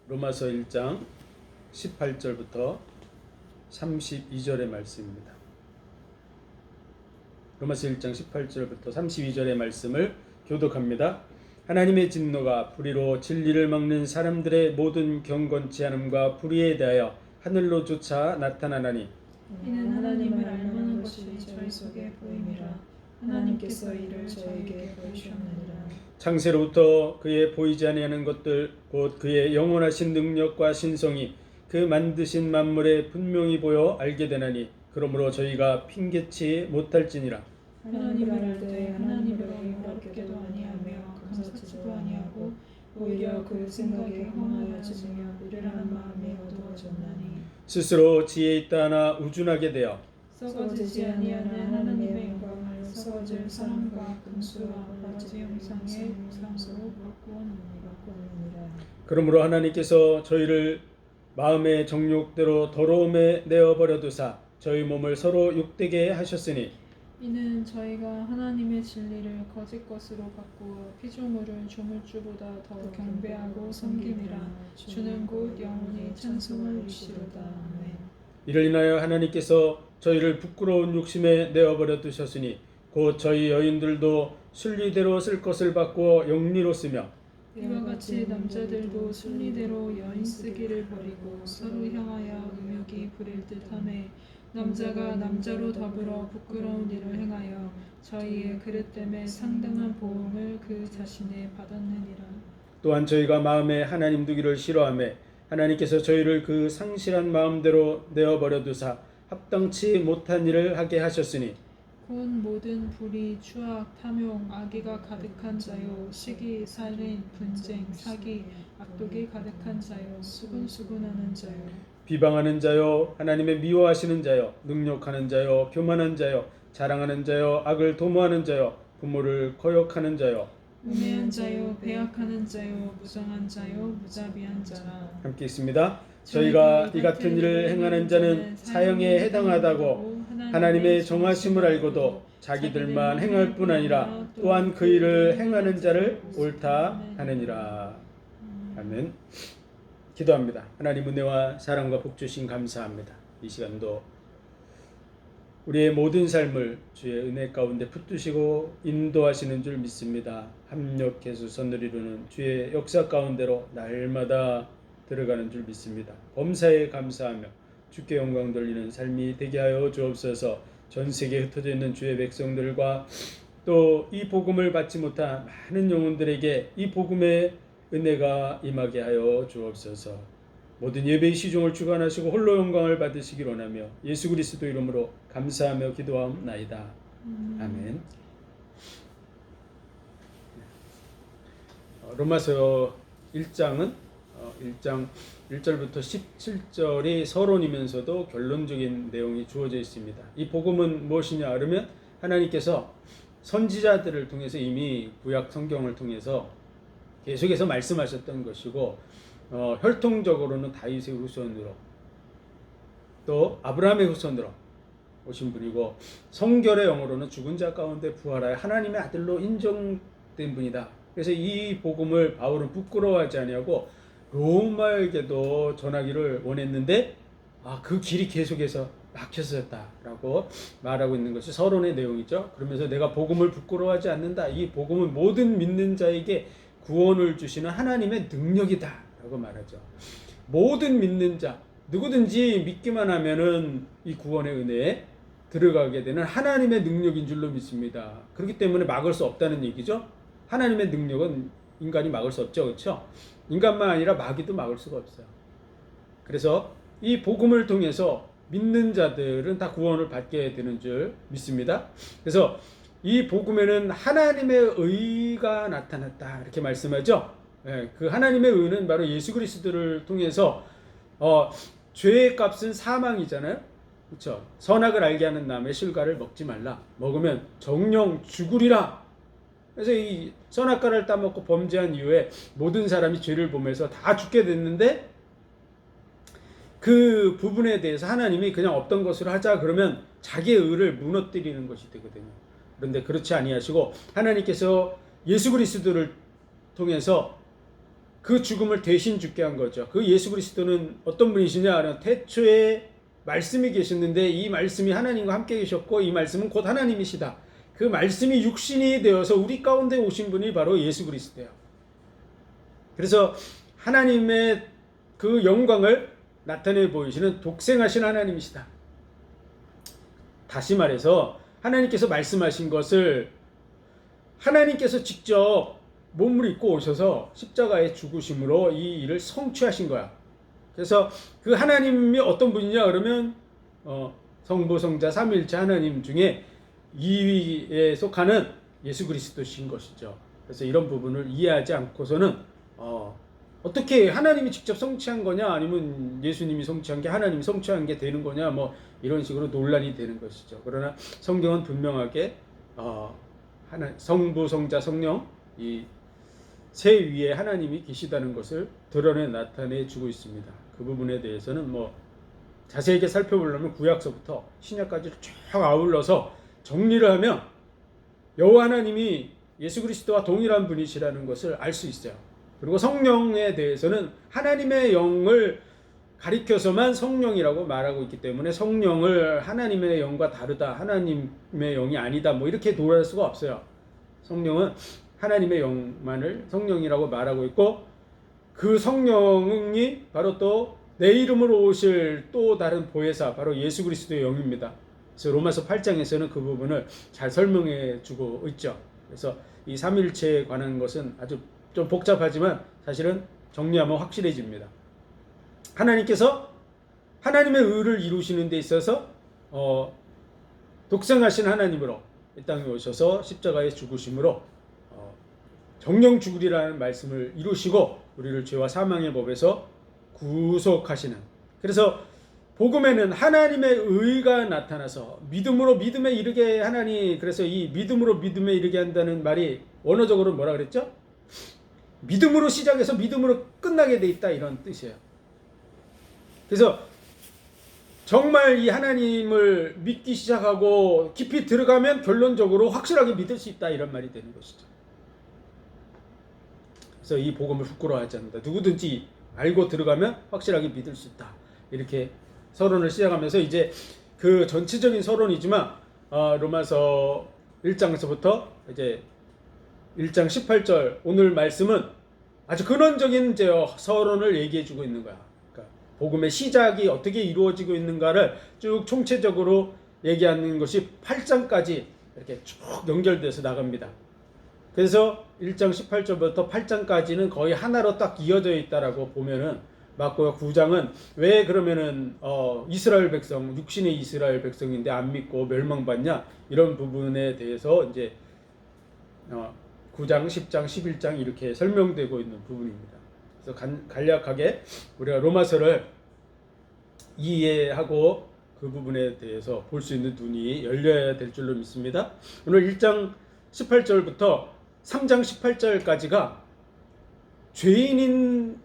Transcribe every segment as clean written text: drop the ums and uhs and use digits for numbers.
로마서 1장 18절부터 32절의 말씀입니다. 로마서 1장 18절부터 32절의 말씀을 교독합니다. 하나님의 진노가 불의로 진리를 막는 사람들의 모든 경건치 않음과 불의에 대하여 하늘로조차 나타나나니 이는 하나님을 알만한 것이 저희 속에 보임이라. 하나님께서 이를 저에게 보이셨느니라. 창세로부터 그의 보이지 아니하는 것들 곧 그의 영원하신 능력과 신성이 그 만드신 만물에 분명히 보여 알게 되나니 그러므로 저희가 핑계치 못할지니라. 하나님을 알 때 하나님으로 영화롭게도 아니하며 감사치도 아니하고 오히려 그 생각에 허무하여지며 이르라는 마음이 어두워졌나니 스스로 지혜 있다 하나 우준하게 되어 썩어지지 아니하는 하나님의 영광을 썩어질 사람과 금수와 바가지 형상의 우상으로 바꾸었느니라. 그러므로 하나님께서 저희를 마음의 정욕대로 더러움에 내어버려두사 저희 몸을 서로 욕되게 하셨으니 이는 저희가 하나님의 진리를 거짓 것으로 바꾸어 피조물을 조물주보다 더 경배하고 섬김이라. 주는 곧 영원히 찬송을 이시로다. 아멘. 이를 인하여 하나님께서 저희를 부끄러운 욕심에 내어버려 두셨으니 곧 저희 여인들도 순리대로 쓸 것을 바꾸어 영리로 쓰며 이와 같이 남자들도 순리대로 여인 쓰기를 버리고 서로 향하여 음욕이 부릴 듯하매 남자가 남자로 더불어 부끄러운 일을 행하여 저희의 그릇 때문에 상당한 보응을 그 자신에 받았느니라. 또한 저희가 마음에 하나님 두기를 싫어하며 하나님께서 저희를 그 상실한 마음대로 내어버려 두사 합당치 못한 일을 하게 하셨으니 곧 모든 불의, 추악, 탐욕, 악의가 가득한 자요 시기, 살인, 분쟁, 사기, 악독이 가득한 자요 수군수군하는 자요 비방하는 자요 하나님의 미워하시는 자요 능욕하는 자요 교만한 자요 자랑하는 자요 악을 도모하는 자요 부모를 거역하는 자요 우매한 자요 배약하는 자요 무정한 자요 무자비한 자라. 함께 있습니다. 저희가 이 같은 일을 행하는 자는 사형에 해당하다고 하나님의 정하심을 알고도 자기들만 행할 뿐 아니라 또한 그 일을 행하는 자를 옳다 하느니라. 아멘. 기도합니다. 하나님 은혜와 사랑과 복 주신 감사합니다. 이 시간도 우리의 모든 삶을 주의 은혜 가운데 붙드시고 인도하시는 줄 믿습니다. 합력해서 선을 이루는 주의 역사 가운데로 날마다 들어가는 줄 믿습니다. 범사에 감사하며 주께 영광 돌리는 삶이 되게 하여 주옵소서. 전 세계에 흩어져 있는 주의 백성들과 또 이 복음을 받지 못한 많은 영혼들에게 이 복음의 은혜가 임하게 하여 주옵소서. 모든 예배의 시종을 주관하시고 홀로 영광을 받으시길 원하며 예수 그리스도 이름으로 감사하며 기도하옵나이다. 아멘. 로마서 1장은 1장 1절부터 17절이 서론이면서도 결론적인 내용이 주어져 있습니다. 이 복음은 무엇이냐 그러면 하나님께서 선지자들을 통해서 이미 구약 성경을 통해서 계속해서 말씀하셨던 것이고 혈통적으로는 다윗의 후손으로 또 아브라함의 후손으로 오신 분이고 성결의 영으로는 죽은 자 가운데 부활하여 하나님의 아들로 인정된 분이다. 그래서 이 복음을 바울은 부끄러워하지 아니하고 로마에게도 전하기를 원했는데 그 길이 계속해서 막혔었다라고 말하고 있는 것이 서론의 내용이죠. 그러면서 내가 복음을 부끄러워하지 않는다. 이 복음은 모든 믿는 자에게 구원을 주시는 하나님의 능력이다 라고 말하죠. 모든 믿는 자 누구든지 믿기만 하면은 이 구원의 은혜에 들어가게 되는 하나님의 능력인 줄로 믿습니다. 그렇기 때문에 막을 수 없다는 얘기죠. 하나님의 능력은 인간이 막을 수 없죠. 그렇죠? 인간만 아니라 마귀도 막을 수가 없어요. 그래서 이 복음을 통해서 믿는 자들은 다 구원을 받게 되는 줄 믿습니다. 그래서 이 복음에는 하나님의 의가 나타났다 이렇게 말씀하죠. 그 하나님의 의는 바로 예수 그리스도를 통해서 죄의 값은 사망이잖아요. 그렇죠? 선악을 알게 하는 나무의 실과를 먹지 말라. 먹으면 정령 죽으리라. 그래서 이 선악과를 따먹고 범죄한 이후에 모든 사람이 죄를 범해서 다 죽게 됐는데 그 부분에 대해서 하나님이 그냥 없던 것으로 하자 그러면 자기의 의를 무너뜨리는 것이 되거든요. 그런데 그렇지 아니하시고 하나님께서 예수 그리스도를 통해서 그 죽음을 대신 죽게 한 거죠. 그 예수 그리스도는 어떤 분이시냐? 태초에 말씀이 계셨는데 이 말씀이 하나님과 함께 계셨고 이 말씀은 곧 하나님이시다. 그 말씀이 육신이 되어서 우리 가운데 오신 분이 바로 예수 그리스도예요. 그래서 하나님의 그 영광을 나타내 보이시는 독생하신 하나님이시다. 다시 말해서 하나님께서 말씀하신 것을 하나님께서 직접 몸을 입고 오셔서 십자가에 죽으심으로 이 일을 성취하신 거야. 그래서 그 하나님이 어떤 분이냐 그러면 성부 성자 삼위일체 하나님 중에 2위에 속하는 예수 그리스도신 것이죠. 그래서 이런 부분을 이해하지 않고서는 어떻게 하나님이 직접 성취한 거냐 아니면 예수님이 성취한 게 하나님이 성취한 게 되는 거냐 뭐 이런 식으로 논란이 되는 것이죠. 그러나 성경은 분명하게 성부 성자 성령 이 세 위에 하나님이 계시다는 것을 드러내 나타내 주고 있습니다. 그 부분에 대해서는 뭐 자세하게 살펴보려면 구약서부터 신약까지를 쭉 아울러서 정리를 하면 여호와 하나님이 예수 그리스도와 동일한 분이시라는 것을 알 수 있어요. 그리고 성령에 대해서는 하나님의 영을 가리켜서만 성령이라고 말하고 있기 때문에 성령을 하나님의 영과 다르다, 하나님의 영이 아니다 뭐 이렇게 도할 수가 없어요. 성령은 하나님의 영만을 성령이라고 말하고 있고 그 성령이 바로 또 내 이름으로 오실 또 다른 보혜사 바로 예수 그리스도의 영입니다. 그래서 로마서 8장에서는 그 부분을 잘 설명해 주고 있죠. 그래서 이 삼일체에 관한 것은 아주 좀 복잡하지만 사실은 정리하면 확실해집니다. 하나님께서 하나님의 의를 이루시는 데 있어서 독생하신 하나님으로 이 땅에 오셔서 십자가에 죽으심으로 정령 죽으리라는 말씀을 이루시고 우리를 죄와 사망의 법에서 구속하시는, 그래서 복음에는 하나님의 의가 나타나서 믿음으로 믿음에 이르게 하나니, 그래서 이 믿음으로 믿음에 이르게 한다는 말이 원어적으로 뭐라 그랬죠? 믿음으로 시작해서 믿음으로 끝나게 돼 있다 이런 뜻이에요. 그래서 정말 이 하나님을 믿기 시작하고 깊이 들어가면 결론적으로 확실하게 믿을 수 있다 이런 말이 되는 것이죠. 그래서 이 복음을 부끄러워하지 않는다. 누구든지 알고 들어가면 확실하게 믿을 수 있다. 이렇게 서론을 시작하면서 이제 그 전체적인 서론이지만 로마서 1장에서부터 이제 1장 18절 오늘 말씀은 아주 근원적인 이제 서론을 얘기해 주고 있는 거야. 그러니까 복음의 시작이 어떻게 이루어지고 있는가를 쭉 총체적으로 얘기하는 것이 8장까지 이렇게 쭉 연결돼서 나갑니다. 그래서 1장 18절부터 8장까지는 거의 하나로 딱 이어져 있다라고 보면은 맞고요. 9장은 왜 그러면은 이스라엘 백성, 육신의 이스라엘 백성인데 안 믿고 멸망받냐 이런 부분에 대해서 이제 9장, 10장, 11장 이렇게 설명되고 있는 부분입니다. 그래서 간략하게 우리가 로마서를 이해하고 그 부분에 대해서 볼 수 있는 눈이 열려야 될 줄로 믿습니다. 오늘 1장 18절부터 3장 18절까지가 죄인인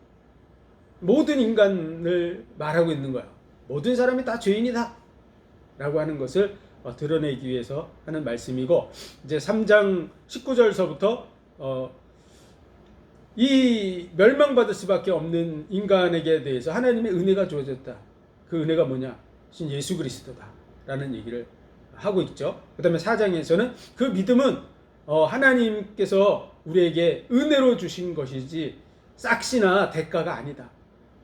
모든 인간을 말하고 있는 거야. 모든 사람이 다 죄인이다 라고 하는 것을 드러내기 위해서 하는 말씀이고, 이제 3장 19절서부터 이 멸망받을 수밖에 없는 인간에게 대해서 하나님의 은혜가 주어졌다. 그 은혜가 뭐냐? 신 예수 그리스도다 라는 얘기를 하고 있죠. 그 다음에 4장에서는 그 믿음은 하나님께서 우리에게 은혜로 주신 것이지 싹시나 대가가 아니다.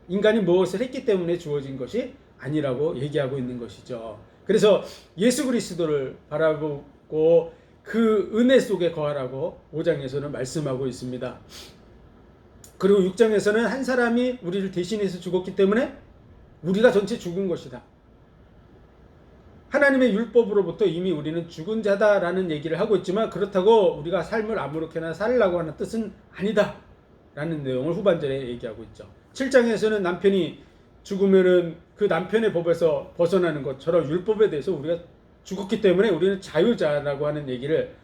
인간이 무엇을 했기 때문에 주어진 것이 아니라고 얘기하고 있는 것이죠. 그래서 예수 그리스도를 바라보고 그 은혜 속에 거하라고 5장에서는 말씀하고 있습니다. 그리고 6장에서는 한 사람이 우리를 대신해서 죽었기 때문에 우리가 전체 죽은 것이다. 하나님의 율법으로부터 이미 우리는 죽은 자다라는 얘기를 하고 있지만 그렇다고 우리가 삶을 아무렇게나 살려고 하는 뜻은 아니다 라는 내용을 후반절에 얘기하고 있죠. 7장에서는 남편이 죽으면은 그 남편의 법에서 벗어나는 것처럼 율법에 대해서 우리가 죽었기 때문에 우리는 자유자라고 하는 얘기를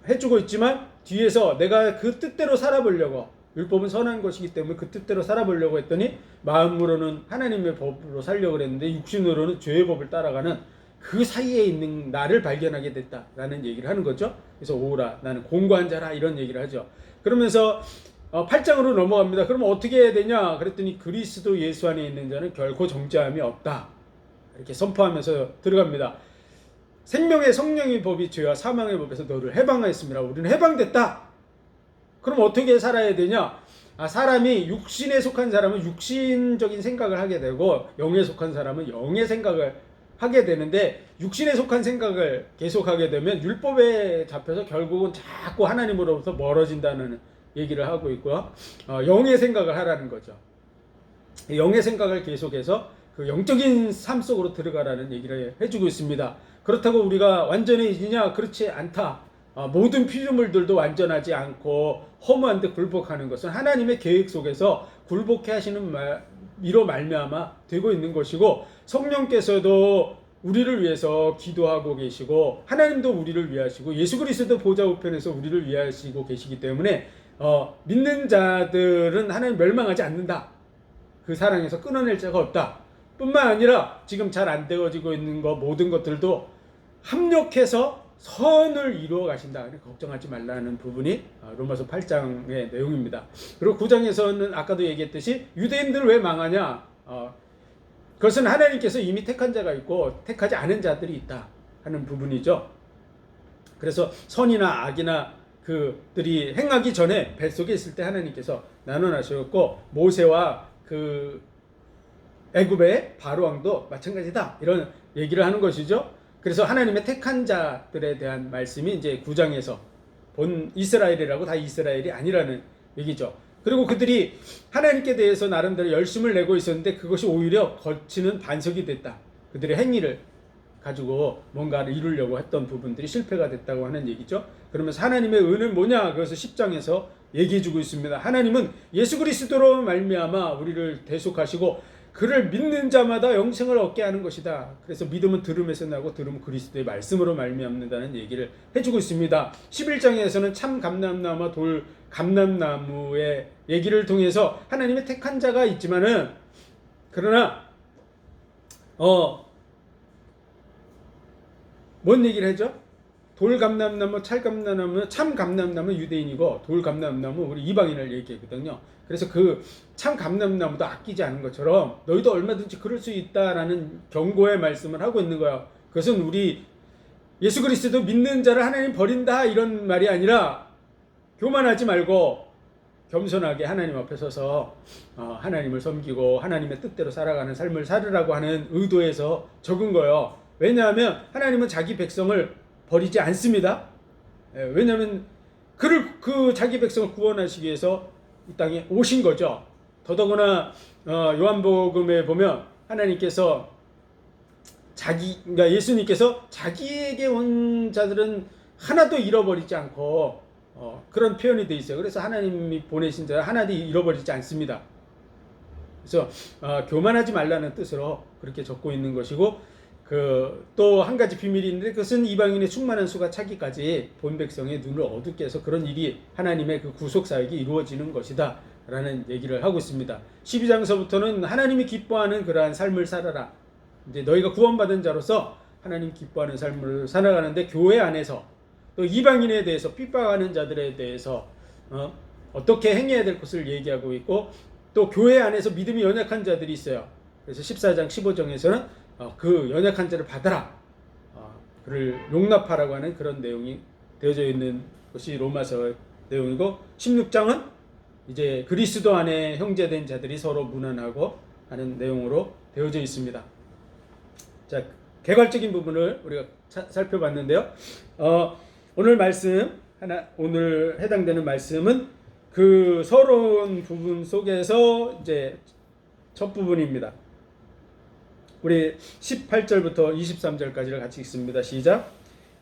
해주고 있지만 뒤에서 내가 그 뜻대로 살아보려고, 율법은 선한 것이기 때문에 그 뜻대로 살아보려고 했더니 마음으로는 하나님의 법으로 살려고 했는데 육신으로는 죄의 법을 따라가는 그 사이에 있는 나를 발견하게 됐다라는 얘기를 하는 거죠. 그래서 오라 나는 공고한 자라 이런 얘기를 하죠. 그러면서 8장으로 넘어갑니다. 그럼 어떻게 해야 되냐? 그랬더니 그리스도 예수 안에 있는 자는 결코 정죄함이 없다. 이렇게 선포하면서 들어갑니다. 생명의 성령의 법이 죄와 사망의 법에서 너를 해방하였습니다. 우리는 해방됐다. 그럼 어떻게 살아야 되냐? 사람이 육신에 속한 사람은 육신적인 생각을 하게 되고 영에 속한 사람은 영의 생각을 하게 되는데, 육신에 속한 생각을 계속하게 되면 율법에 잡혀서 결국은 자꾸 하나님으로부터 멀어진다는 얘기를 하고 있고요. 영의 생각을 하라는 거죠. 영의 생각을 계속해서 그 영적인 삶 속으로 들어가라는 얘기를 해주고 있습니다. 그렇다고 우리가 완전해지냐? 그렇지 않다. 모든 피조물들도 완전하지 않고 허무한데 굴복하는 것은 하나님의 계획 속에서 굴복해 하시는 이로 말미암아 되고 있는 것이고, 성령께서도 우리를 위해서 기도하고 계시고 하나님도 우리를 위하시고 예수 그리스도 보좌 우편에서 우리를 위하시고 계시기 때문에 믿는 자들은 하나님 멸망하지 않는다. 그 사랑에서 끊어낼 자가 없다. 뿐만 아니라 지금 잘 안 되어지고 있는 것 모든 것들도 합력해서 선을 이루어 가신다. 걱정하지 말라는 부분이 로마서 8장의 내용입니다. 그리고 9장에서는 아까도 얘기했듯이 유대인들 왜 망하냐? 그것은 하나님께서 이미 택한 자가 있고 택하지 않은 자들이 있다 하는 부분이죠. 그래서 선이나 악이나 그들이 행하기 전에 뱃속에 있을 때 하나님께서 나눠나셨고, 모세와 그 애굽의 바로 왕도 마찬가지다, 이런 얘기를 하는 것이죠. 그래서 하나님의 택한 자들에 대한 말씀이 이제 9장에서 본 이스라엘이라고 다 이스라엘이 아니라는 얘기죠. 그리고 그들이 하나님께 대해서 나름대로 열심을 내고 있었는데 그것이 오히려 거치는 반석이 됐다. 그들의 행위를 가지고 뭔가를 이루려고 했던 부분들이 실패가 됐다고 하는 얘기죠. 그러면서 하나님의 은은 뭐냐? 그것을 10장에서 얘기해주고 있습니다. 하나님은 예수 그리스도로 말미암아 우리를 대속하시고 그를 믿는 자마다 영생을 얻게 하는 것이다. 그래서 믿음은 들음에서 나고 들음은 그리스도의 말씀으로 말미암는다는 얘기를 해주고 있습니다. 11장에서는 참 감람나무와 돌 감람나무의 얘기를 통해서 하나님의 택한 자가 있지만은, 그러나 뭔 얘기를 하죠? 돌 감람나무, 찰 감람나무, 참 감람나무 유대인이고 돌 감람나무 우리 이방인을 얘기했거든요. 그래서 그 참 감람나무도 아끼지 않은 것처럼 너희도 얼마든지 그럴 수 있다라는 경고의 말씀을 하고 있는 거야. 그것은 우리 예수 그리스도 믿는 자를 하나님 버린다 이런 말이 아니라, 교만하지 말고 겸손하게 하나님 앞에 서서 하나님을 섬기고 하나님의 뜻대로 살아가는 삶을 살으라고 하는 의도에서 적은 거예요. 왜냐하면 하나님은 자기 백성을 버리지 않습니다. 왜냐하면 그 자기 백성을 구원하시기 위해서 이 땅에 오신 거죠. 더더구나 요한복음에 보면 하나님께서 그러니까 예수님께서 자기에게 온 자들은 하나도 잃어버리지 않고 그런 표현이 되어 있어요. 그래서 하나님이 보내신 자 하나도 잃어버리지 않습니다. 그래서 교만하지 말라는 뜻으로 그렇게 적고 있는 것이고, 또 한 가지 비밀이 있는데 그것은 이방인의 충만한 수가 차기까지 본 백성의 눈을 어둡게 해서 그런 일이 하나님의 그 구속 사역이 이루어지는 것이다 라는 얘기를 하고 있습니다. 12장서부터는 하나님이 기뻐하는 그러한 삶을 살아라. 이제 너희가 구원받은 자로서 하나님 기뻐하는 삶을 살아가는데, 교회 안에서 또 이방인에 대해서 핍박하는 자들에 대해서 어떻게 행해야 될 것을 얘기하고 있고, 또 교회 안에서 믿음이 연약한 자들이 있어요. 그래서 14장 15장에서는 그 연약한 자를 받아라, 그를 용납하라고 하는 그런 내용이 되어져 있는 것이 로마서 내용이고, 16장은 이제 그리스도 안에 형제된 자들이 서로 문안하고 하는 내용으로 되어져 있습니다. 자, 개괄적인 부분을 우리가 살펴봤는데요. 오늘 말씀 오늘 해당되는 말씀은 그 서러운 부분 속에서 이제 첫 부분입니다. 우리 18절부터 23절까지를 같이 읽습니다. 시작.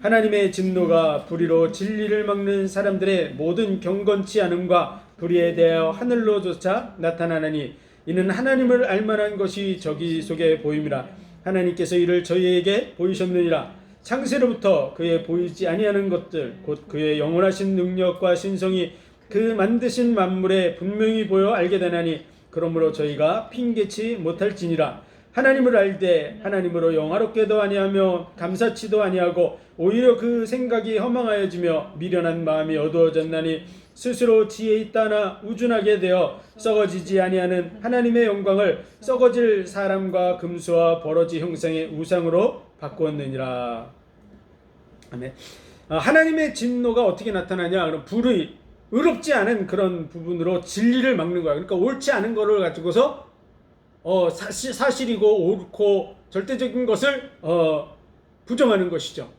하나님의 진노가 불의로 진리를 막는 사람들의 모든 경건치 않음과 불의에 대하여 하늘로조차 나타나나니, 이는 하나님을 알만한 것이 저기 속에 보임이라. 하나님께서 이를 저희에게 보이셨느니라. 창세로부터 그의 보이지 아니하는 것들 곧 그의 영원하신 능력과 신성이 그 만드신 만물에 분명히 보여 알게 되나니, 그러므로 저희가 핑계치 못할지니라. 하나님을 알되 하나님으로 영화롭게도 아니하며 감사치도 아니하고 오히려 그 생각이 허망하여지며 미련한 마음이 어두워졌나니, 스스로 지혜 있다나 우준하게 되어 썩어지지 아니하는 하나님의 영광을 썩어질 사람과 금수와 버러지 형상의 우상으로 바꾸었느니라. 아멘. 하나님의 진노가 어떻게 나타나냐? 그럼 불의, 의롭지 않은 그런 부분으로 진리를 막는 거야. 그러니까 옳지 않은 거를 가지고서 사실이고 옳고 절대적인 것을 부정하는 것이죠.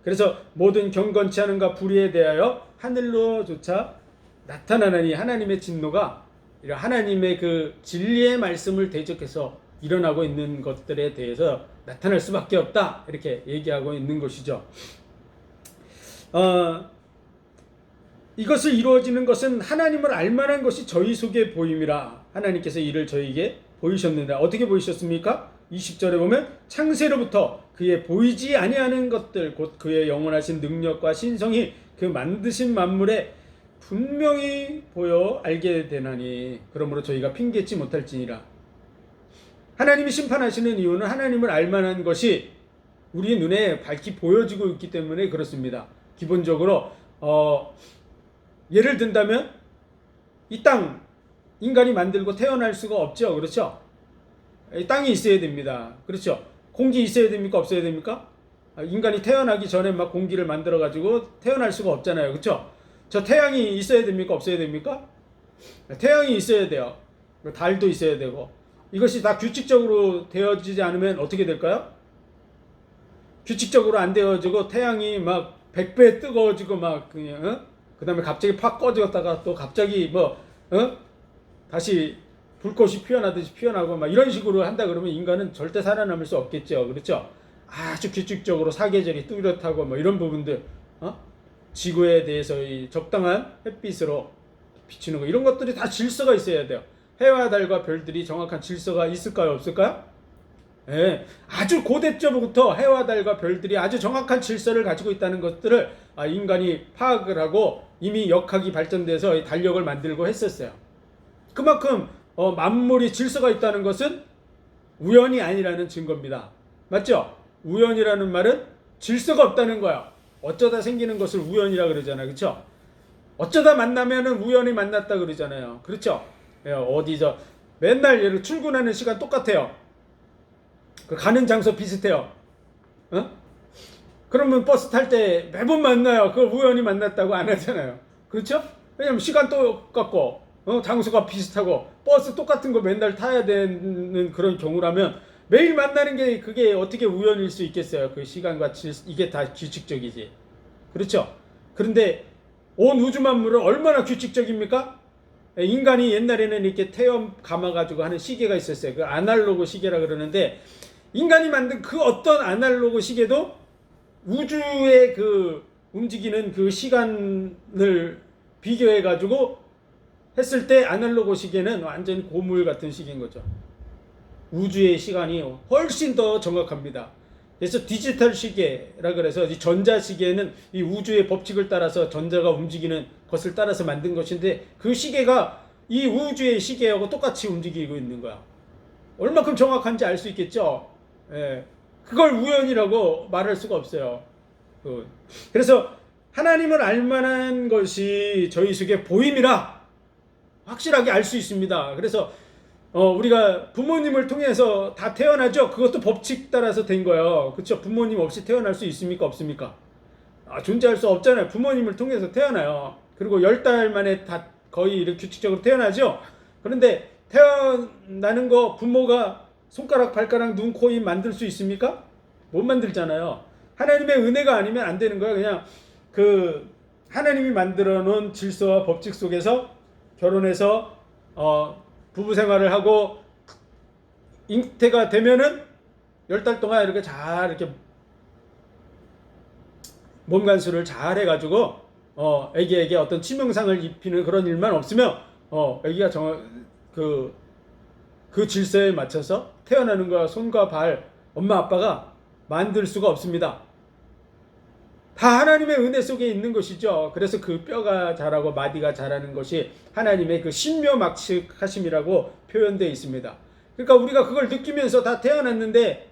그래서 모든 경건치 않은가 불의에 대하여 하늘로조차 나타나니 하나님의 진노가 이런 하나님의 그 진리의 말씀을 대적해서 일어나고 있는 것들에 대해서 나타날 수밖에 없다, 이렇게 얘기하고 있는 것이죠. 이것을 이루어지는 것은 하나님을 알만한 것이 저희 속에 보임이라. 하나님께서 이를 저희에게 보이셨느니라. 어떻게 보이셨습니까? 20절에 보면 창세로부터 그의 보이지 아니하는 것들 곧 그의 영원하신 능력과 신성이 그 만드신 만물에 분명히 보여 알게 되나니 그러므로 저희가 핑계치 못할지니라. 하나님이 심판하시는 이유는 하나님을 알만한 것이 우리 눈에 밝히 보여지고 있기 때문에 그렇습니다. 기본적으로 예를 든다면 이 땅 인간이 만들고 태어날 수가 없죠. 그렇죠? 땅이 있어야 됩니다. 그렇죠? 공기 있어야 됩니까? 없어야 됩니까? 인간이 태어나기 전에 막 공기를 만들어 가지고 태어날 수가 없잖아요. 그렇죠? 저 태양이 있어야 됩니까? 없어야 됩니까? 태양이 있어야 돼요. 달도 있어야 되고. 이것이 다 규칙적으로 되어지지 않으면 어떻게 될까요? 규칙적으로 안 되어지고 태양이 막 100배 뜨거워지고 막 그냥 그 다음에 갑자기 팍 꺼졌다가 또 갑자기 다시 불꽃이 피어나듯이 피어나고 막 이런 식으로 한다 그러면 인간은 절대 살아남을 수 없겠죠. 그렇죠? 아주 규칙적으로 사계절이 뚜렷하고 뭐 이런 부분들, 지구에 대해서 이 적당한 햇빛으로 비추는 거, 이런 것들이 다 질서가 있어야 돼요. 해와 달과 별들이 정확한 질서가 있을까요? 없을까요? 예, 아주 고대적부터 해와 달과 별들이 아주 정확한 질서를 가지고 있다는 것들을 인간이 파악을 하고 이미 역학이 발전돼서 달력을 만들고 했었어요. 그만큼 만물이 질서가 있다는 것은 우연이 아니라는 증거입니다. 맞죠? 우연이라는 말은 질서가 없다는 거야. 어쩌다 생기는 것을 우연이라 그러잖아요. 그렇죠? 어쩌다 만나면은 우연히 만났다 그러잖아요. 그렇죠? 어디서 맨날 얘를 출근하는 시간 똑같아요. 가는 장소 비슷해요. 그러면 버스 탈 때 매번 만나요. 그걸 우연히 만났다고 안 하잖아요. 그렇죠? 왜냐면 시간 똑같고 장소가 비슷하고 버스 똑같은 거 맨날 타야 되는 그런 경우라면 매일 만나는 게 그게 어떻게 우연일 수 있겠어요? 그 시간과 이게 다 규칙적이지. 그렇죠? 그런데 온 우주 만물은 얼마나 규칙적입니까? 인간이 옛날에는 이렇게 태염 감아가지고 하는 시계가 있었어요. 그 아날로그 시계라 그러는데 인간이 만든 그 어떤 아날로그 시계도 우주의 그 움직이는 그 시간을 비교해가지고 했을 때 아날로그 시계는 완전히 고물 같은 시계인 거죠. 우주의 시간이 훨씬 더 정확합니다. 그래서 디지털 시계라 그래서 이 전자 시계는 이 우주의 법칙을 따라서 전자가 움직이는 것을 따라서 만든 것인데 그 시계가 이 우주의 시계하고 똑같이 움직이고 있는 거야. 얼마큼 정확한지 알 수 있겠죠. 예. 그걸 우연이라고 말할 수가 없어요. 그래서 하나님을 알만한 것이 저희 속에 보임이라 확실하게 알 수 있습니다. 그래서 우리가 부모님을 통해서 다 태어나죠. 그것도 법칙 따라서 된 거예요. 그렇죠? 부모님 없이 태어날 수 있습니까? 없습니까? 존재할 수 없잖아요. 부모님을 통해서 태어나요. 그리고 10달 만에 다 거의 이렇게 규칙적으로 태어나죠. 그런데 태어나는 거 부모가 손가락, 발가락, 눈, 코, 입 만들 수 있습니까? 못 만들잖아요. 하나님의 은혜가 아니면 안 되는 거예요. 그냥 그 하나님이 만들어 놓은 질서와 법칙 속에서 결혼해서 부부 생활을 하고 잉태가 되면은 10달 동안 이렇게 잘 이렇게 몸 간수를 잘 해가지고 아기에게 어떤 치명상을 입히는 그런 일만 없으면 아기가 그 질서에 맞춰서 태어나는 거야. 손과 발 엄마 아빠가 만들 수가 없습니다. 다 하나님의 은혜 속에 있는 것이죠. 그래서 그 뼈가 자라고 마디가 자라는 것이 하나님의 그 신묘막측하심이라고 표현되어 있습니다. 그러니까 우리가 그걸 느끼면서 다 태어났는데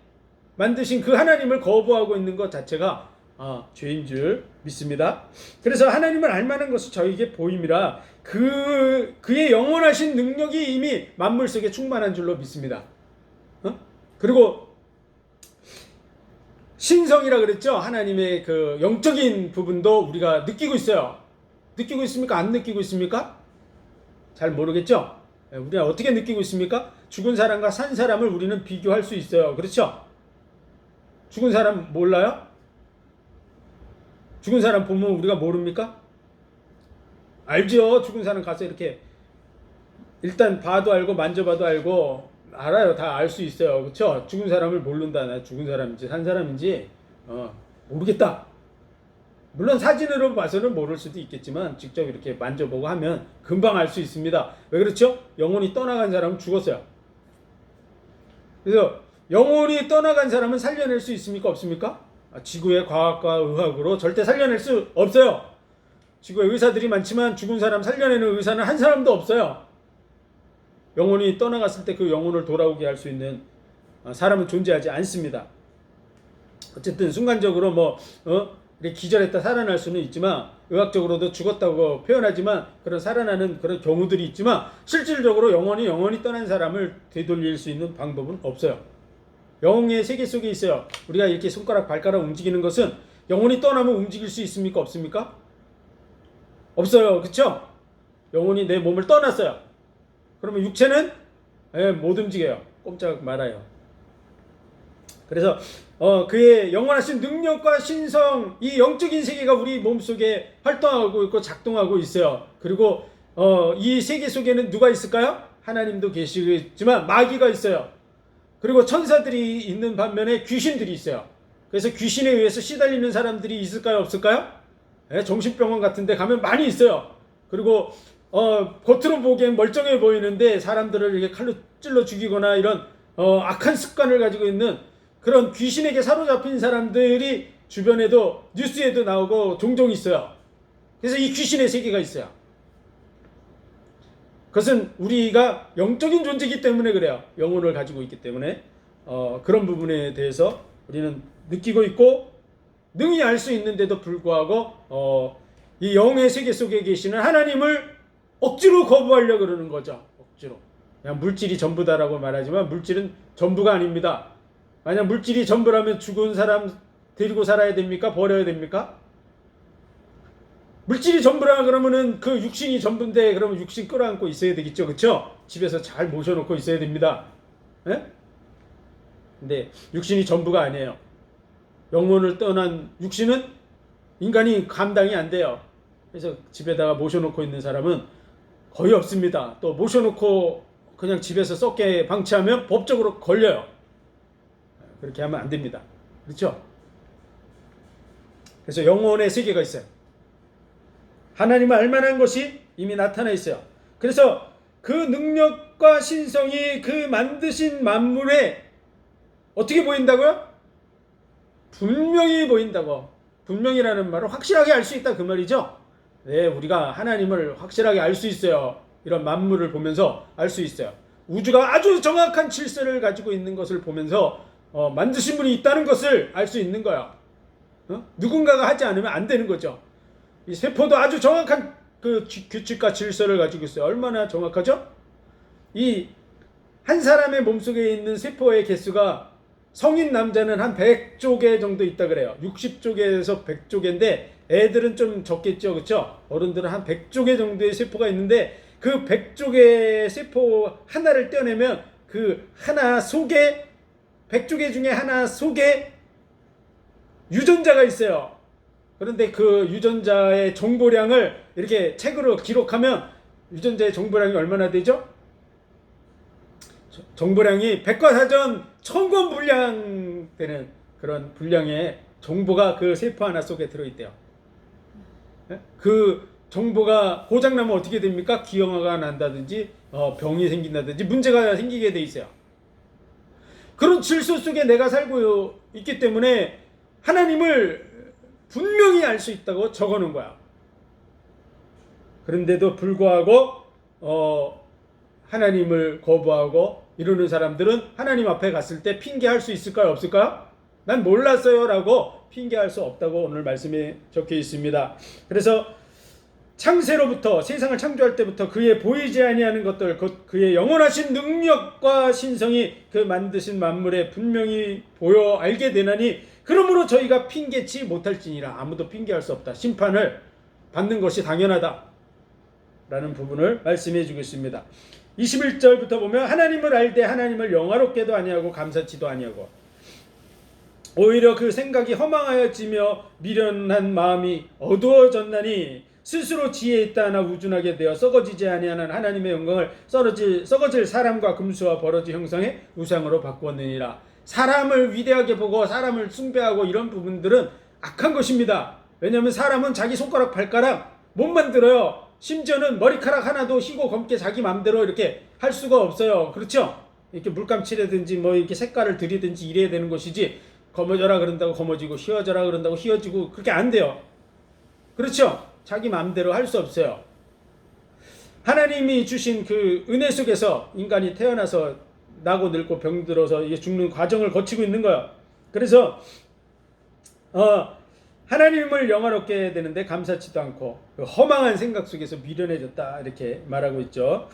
만드신 그 하나님을 거부하고 있는 것 자체가 죄인 줄 믿습니다. 그래서 하나님을 알 만한 것이 저에게 보임이라 그의 영원하신 능력이 이미 만물 속에 충만한 줄로 믿습니다. 그리고 신성이라 그랬죠. 하나님의 그 영적인 부분도 우리가 느끼고 있어요. 느끼고 있습니까? 안 느끼고 있습니까? 잘 모르겠죠? 우리가 어떻게 느끼고 있습니까? 죽은 사람과 산 사람을 우리는 비교할 수 있어요. 그렇죠? 죽은 사람 몰라요? 죽은 사람 보면 우리가 모릅니까? 알죠? 죽은 사람 가서 이렇게 일단 봐도 알고 만져봐도 알고 알아요. 다 알 수 있어요. 그렇죠? 죽은 사람을 모른다. 나 죽은 사람인지 산 사람인지 모르겠다. 물론 사진으로 봐서는 모를 수도 있겠지만 직접 이렇게 만져보고 하면 금방 알 수 있습니다. 왜 그렇죠? 영혼이 떠나간 사람은 죽었어요. 그래서 영혼이 떠나간 사람은 살려낼 수 있습니까? 없습니까? 지구의 과학과 의학으로 절대 살려낼 수 없어요. 지구에 의사들이 많지만 죽은 사람 살려내는 의사는 한 사람도 없어요. 영혼이 떠나갔을 때 그 영혼을 돌아오게 할 수 있는 사람은 존재하지 않습니다. 어쨌든 순간적으로 이렇게 기절했다 살아날 수는 있지만 의학적으로도 죽었다고 표현하지만 그런 살아나는 그런 경우들이 있지만 실질적으로 영혼이 떠난 사람을 되돌릴 수 있는 방법은 없어요. 영의 세계 속에 있어요. 우리가 이렇게 손가락 발가락 움직이는 것은 영혼이 떠나면 움직일 수 있습니까? 없습니까? 없어요. 그렇죠? 영혼이 내 몸을 떠났어요. 그러면 육체는 못 움직여요. 꼼짝 말아요. 그래서 그의 영원하신 능력과 신성, 이 영적인 세계가 우리 몸속에 활동하고 있고 작동하고 있어요. 그리고 이 세계 속에는 누가 있을까요? 하나님도 계시지만 마귀가 있어요. 그리고 천사들이 있는 반면에 귀신들이 있어요. 그래서 귀신에 의해서 시달리는 사람들이 있을까요? 없을까요? 정신병원 같은 데 가면 많이 있어요. 그리고 겉으로 보기엔 멀쩡해 보이는데 사람들을 이렇게 칼로 찔러 죽이거나 이런 악한 습관을 가지고 있는 그런 귀신에게 사로잡힌 사람들이 주변에도 뉴스에도 나오고 종종 있어요. 그래서 이 귀신의 세계가 있어요. 그것은 우리가 영적인 존재이기 때문에 그래요. 영혼을 가지고 있기 때문에 그런 부분에 대해서 우리는 느끼고 있고 능히 알 수 있는데도 불구하고 이 영의 세계 속에 계시는 하나님을 억지로 거부하려고 그러는 거죠. 억지로. 그냥 물질이 전부다라고 말하지만 물질은 전부가 아닙니다. 만약 물질이 전부라면 죽은 사람 데리고 살아야 됩니까? 버려야 됩니까? 물질이 전부라 그러면은 그 육신이 전부인데 그러면 육신 끌어안고 있어야 되겠죠. 그렇죠? 집에서 잘 모셔놓고 있어야 됩니다. 근데 육신이 전부가 아니에요. 영혼을 떠난 육신은 인간이 감당이 안 돼요. 그래서 집에다가 모셔놓고 있는 사람은 거의 없습니다. 또 모셔놓고 그냥 집에서 썩게 방치하면 법적으로 걸려요. 그렇게 하면 안 됩니다. 그렇죠? 그래서 영혼의 세계가 있어요. 하나님을 알만한 것이 이미 나타나 있어요. 그래서 그 능력과 신성이 그 만드신 만물에 어떻게 보인다고요? 분명히 보인다고. 분명이라는 말은 확실하게 알 수 있다 그 말이죠. 네, 우리가 하나님을 확실하게 알 수 있어요. 이런 만물을 보면서 알 수 있어요. 우주가 아주 정확한 질서를 가지고 있는 것을 보면서 만드신 분이 있다는 것을 알 수 있는 거야. 누군가가 하지 않으면 안 되는 거죠. 이 세포도 아주 정확한 그 규칙과 질서를 가지고 있어요. 얼마나 정확하죠? 이 한 사람의 몸속에 있는 세포의 개수가 성인 남자는 한 100조 개 정도 있다 그래요. 60조 개에서 100조 개인데 애들은 좀 적겠죠. 그렇죠? 어른들은 한 100조 개 정도의 세포가 있는데 그 100조 개의 세포 하나를 떼어내면 그 하나 속에 100조 개 중에 하나 속에 유전자가 있어요. 그런데 그 유전자의 정보량을 이렇게 책으로 기록하면 유전자의 정보량이 얼마나 되죠? 정보량이 백과사전 1000권 분량 되는 그런 분량의 정보가 그 세포 하나 속에 들어있대요. 그 정보가 고장나면 어떻게 됩니까? 기형아가 난다든지 병이 생긴다든지 문제가 생기게 돼 있어요. 그런 질서 속에 내가 살고 있기 때문에 하나님을 분명히 알 수 있다고 적어놓은 거야. 그런데도 불구하고 하나님을 거부하고 이러는 사람들은 하나님 앞에 갔을 때 핑계할 수 있을까요? 없을까요? 난 몰랐어요 라고 핑계할 수 없다고 오늘 말씀에 적혀 있습니다. 그래서 창세로부터 세상을 창조할 때부터 그의 보이지 아니하는 것들 곧 그의 영원하신 능력과 신성이 그 만드신 만물에 분명히 보여 알게 되나니 그러므로 저희가 핑계치 못할지니라. 아무도 핑계할 수 없다. 심판을 받는 것이 당연하다 라는 부분을 말씀해 주고 있습니다. 21절부터 보면 하나님을 알되 하나님을 영화롭게도 아니하고 감사치도 아니하고 오히려 그 생각이 허망하여지며 미련한 마음이 어두워졌나니 스스로 지혜 있다 하나 우둔하게 되어 썩어지지 아니하는 하나님의 영광을 썩어질 사람과 금수와 버러지 형상의 우상으로 바꾸었느니라. 사람을 위대하게 보고 사람을 숭배하고 이런 부분들은 악한 것입니다. 왜냐하면 사람은 자기 손가락 발가락 못 만들어요. 심지어는 머리카락 하나도 희고 검게 자기 마음대로 이렇게 할 수가 없어요. 그렇죠? 이렇게 물감칠하든지 뭐 이렇게 색깔을 들이든지 이래야 되는 것이지 검어져라 그런다고 검어지고 휘어져라 그런다고 휘어지고 그렇게 안 돼요. 그렇죠? 자기 마음대로 할 수 없어요. 하나님이 주신 그 은혜 속에서 인간이 태어나서 나고 늙고 병들어서 이게 죽는 과정을 거치고 있는 거예요. 그래서 하나님을 영화롭게 되는데 감사치도 않고 그 허망한 생각 속에서 미련해졌다 이렇게 말하고 있죠.